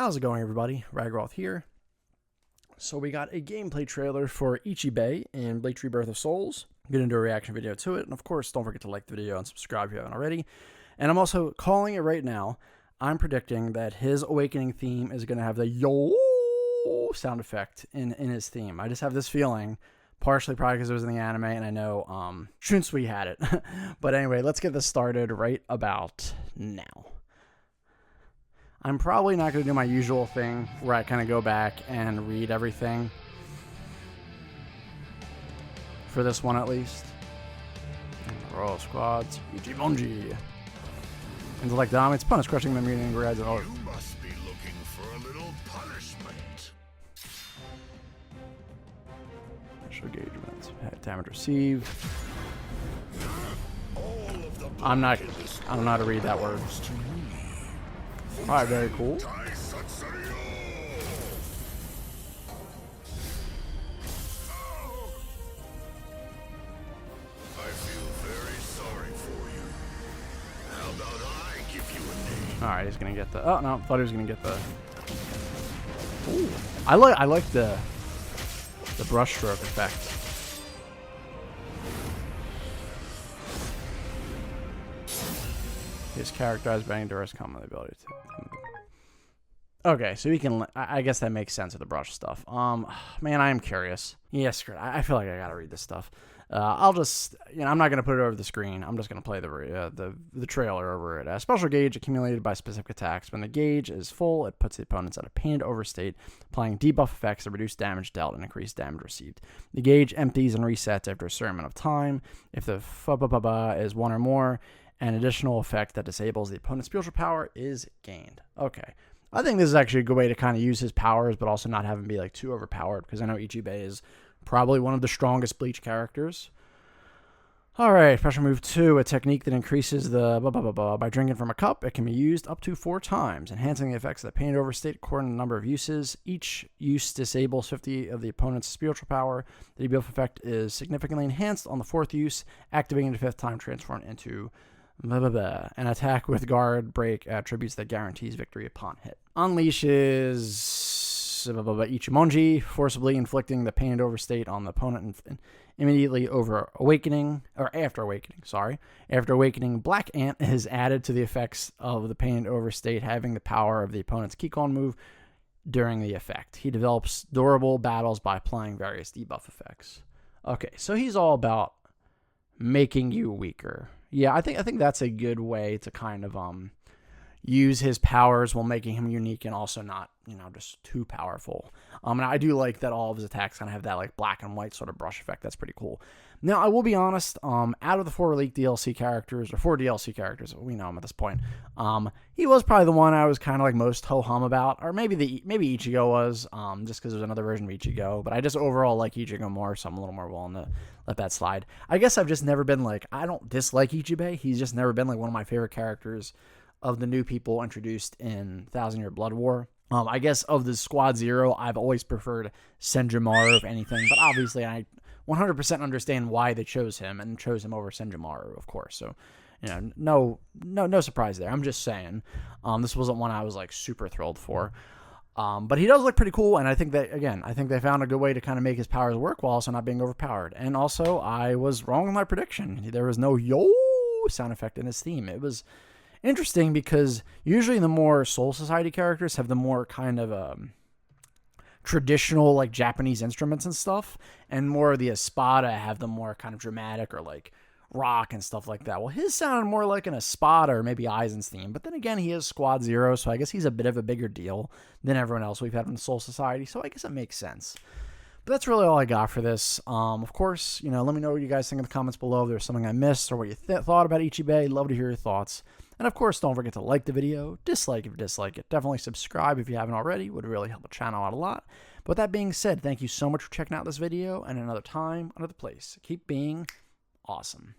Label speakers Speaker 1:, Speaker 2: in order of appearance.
Speaker 1: How's it going, everybody? Ragiroth here. So we got a gameplay trailer for Ichibe in Bleach Rebirth of Souls. I'm going to do a reaction video to it, and of course, don't forget to like the video and subscribe if you haven't already. And I'm also calling it right now. I'm predicting that his awakening theme is going to have the yo sound effect in his theme. I just have this feeling, partially probably because it was in the anime, and I know Shunsui had it. But anyway, let's get this started right about now. I'm probably not going to do my usual thing where I kind of go back and read everything. For this one, at least. Royal Squads. ICHIMONJI. Intellect dominates opponents, crushing them, meeting grads and all.
Speaker 2: You must be looking for a little punishment.
Speaker 1: Special engagements. Damage received. I'm not how to read that word. Alright, very cool.
Speaker 2: I feel very sorry for you. How about I give you a name?
Speaker 1: Alright, he's gonna get the. Oh no, thought he was gonna get the. Ooh, I like the brushstroke effect. His character has bang duress common ability to. Okay, so he can. I guess that makes sense with the brush stuff. Man, I am curious. Yeah, screw it. I feel like I gotta read this stuff. I'll just, I'm not gonna put it over the screen. I'm just gonna play the trailer over it. A special gauge accumulated by specific attacks. When the gauge is full, it puts the opponents at a pained over state, applying debuff effects that reduce damage dealt and increase damage received. The gauge empties and resets after a certain amount of time. If the is one or more, an additional effect that disables the opponent's spiritual power is gained. Okay. I think this is actually a good way to kind of use his powers, but also not have him be like too overpowered, because I know Ichibe is probably one of the strongest Bleach characters. Alright, special move 2, a technique that increases the by drinking from a cup. It can be used up to 4 times, enhancing the effects of the pained overstate according to the number of uses. Each use disables 50 of the opponent's spiritual power. The debuff effect is significantly enhanced on the 4th use, activating the 5th time transformed into an attack with guard break attributes that guarantees victory upon hit. Unleashes ICHIMONJI, forcibly inflicting the pained overstate on the opponent immediately after awakening. After awakening, Black Ant is added to the effects of the pained overstate, having the power of the opponent's Kikon move during the effect. He develops durable battles by applying various debuff effects. Okay, so he's all about making you weaker. Yeah, I think that's a good way to kind of use his powers while making him unique and also not, just too powerful. And I do like that all of his attacks kind of have that like black and white sort of brush effect. That's pretty cool. Now, I will be honest, out of the 4 leaked DLC characters, or 4 DLC characters, we know him at this point, he was probably the one I was kind of like most ho-hum about, or maybe Ichigo was, just because there's another version of Ichigo, but I just overall like Ichigo more, so I'm a little more willing to let that slide. I guess I've just never been like, I don't dislike Ichibe, he's just never been like one of my favorite characters of the new people introduced in 1,000-Year Blood War. I guess of the Squad Zero, I've always preferred Senjumaru, if anything, but obviously I 100% understand why they chose him, and chose him over Senjumaru, of course. So, no surprise there. I'm just saying, this wasn't one I was like super thrilled for. But he does look pretty cool, and I think they found a good way to kind of make his powers work while also not being overpowered. And also, I was wrong with my prediction. There was no yo sound effect in his theme. It was interesting because usually the more Soul Society characters have the more kind of traditional like Japanese instruments and stuff, and more of the Espada have the more kind of dramatic or like rock and stuff like that. Well, his sounded more like an Espada or maybe Aizen's theme, but then again, he is Squad Zero, so I guess he's a bit of a bigger deal than everyone else we've had in the Soul Society, so I guess it makes sense. But that's really all I got for this. Of course, let me know what you guys think in the comments below. If there's something I missed or what you thought about Ichibe. Love to hear your thoughts. And of course, don't forget to like the video, dislike if you dislike it. Definitely subscribe if you haven't already. Would really help the channel out a lot. But with that being said, thank you so much for checking out this video. And another time, another place. Keep being awesome.